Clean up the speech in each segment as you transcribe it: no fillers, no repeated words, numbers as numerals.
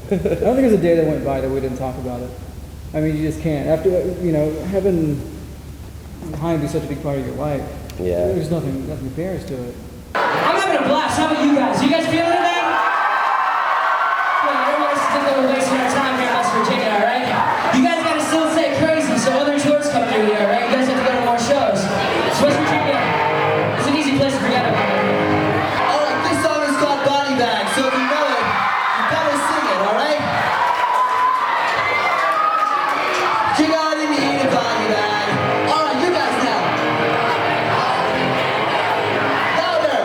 I don't think there's a day that went by that we didn't talk about it. I mean, you just can't. After, having HYAMP be such a big part of your life, there's nothing compares to it. I'm having a blast. How about you guys? You guys feeling it, man? Yeah, everybody think that we're wasting our time here in West Virginia, all right? You guys gotta still stay crazy, so other tours come through here, right? You guys have to go to more shows. So West Virginia, it's an easy place to forget about it. All right, this song is called Body Bag, so if you know it, you gotta sing it, all right? You gotta need a body bag. All right, you guys now. Louder.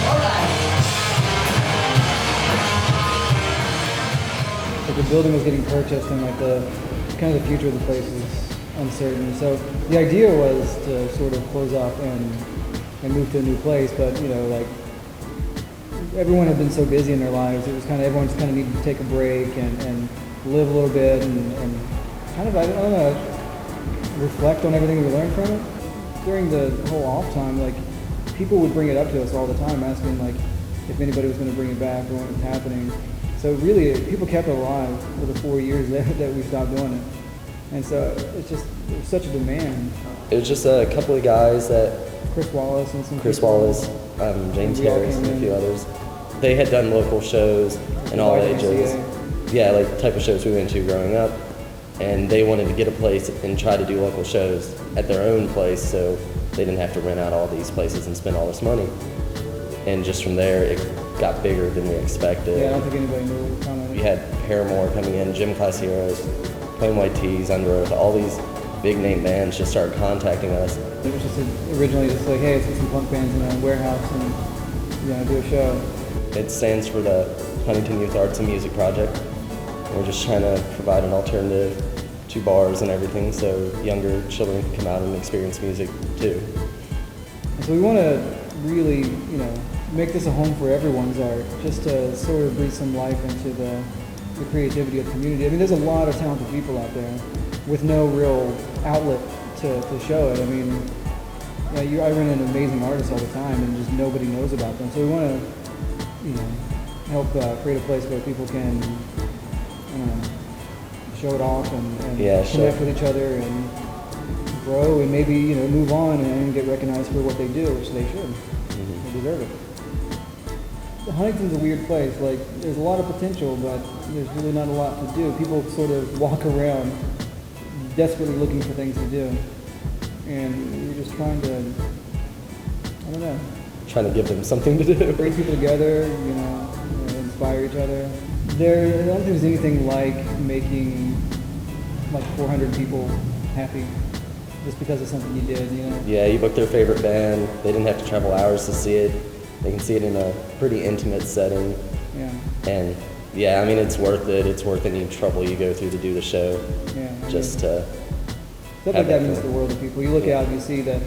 All right. Like the building was getting purchased and like the kind of the future of the place is uncertain. So the idea was to sort of close up and move to a new place, but like everyone had been so busy in their lives, it was kind of everyone just kind of needed to take a break and live a little bit and kind of I don't know, reflect on everything we learned from it. During the whole off time, like people would bring it up to us all the time, asking like if anybody was going to bring it back or what was happening. So really, people kept it alive for the 4 years that we stopped doing it. And so it was such a demand. It was just a couple of guys that Chris Wallace and some Chris people. Wallace, James Harris, and a few others. They had done local shows and all ages. Yeah, like the type of shows we went to growing up. And they wanted to get a place and try to do local shows at their own place so they didn't have to rent out all these places and spend all this money. And just from there, it got bigger than we expected. Yeah, I don't think anybody knew what was coming. We had Paramore coming in, Gym Class Heroes, Plain White Tees, Under Oath, all these big name bands just started contacting us. It was just originally just like, hey, let's get some punk bands in a warehouse and do a show. It stands for the Huntington Youth Arts and Music Project. We're just trying to provide an alternative to bars and everything so younger children can come out and experience music too. And so we want to really, make this a home for everyone's art, just to sort of breathe some life into the creativity of the community. I mean, there's a lot of talented people out there with no real outlet to show it. I mean, I run into amazing artists all the time and just nobody knows about them. So we want to, help create a place where people can show it off and connect with each other and grow and maybe, move on and get recognized for what they do, which they should. They deserve it. Huntington's a weird place. Like, there's a lot of potential, but there's really not a lot to do. People sort of walk around desperately looking for things to do. And we're just trying to, Trying to give them something to do. bring people together, inspire each other. I don't think there's anything like making like 400 people happy just because of something you did, Yeah, you booked their favorite band. They didn't have to travel hours to see it. They can see it in a pretty intimate setting. Yeah. And I mean, it's worth it. It's worth any trouble you go through to do the show. Yeah. Just to stuff like that means the world to people. You look out and you see that,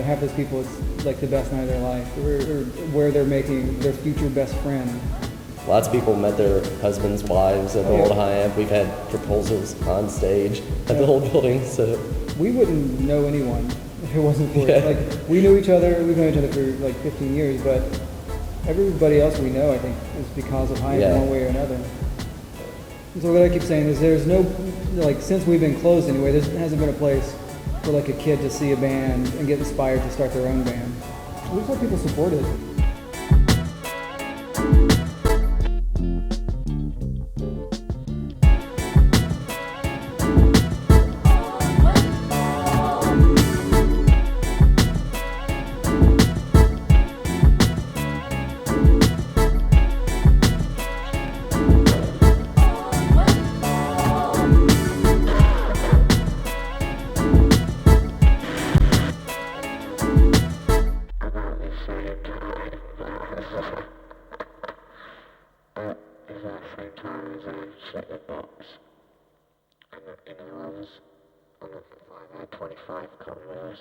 half those people, it's like the best night of their life, or where they're making their future best friend. Lots of people met their husbands, wives at the old HYAMP. We've had proposals on stage at the whole building, so. We wouldn't know anyone if it wasn't for it. Like, we knew each other, we've known each other for like 15 years, but everybody else we know, I think, is because of HYAMP in one way or another. And so what I keep saying is there's no, since we've been closed anyway, there hasn't been a place for like a kid to see a band and get inspired to start their own band. We just want people to support it. HYAMPed. And I was on the 25 colors.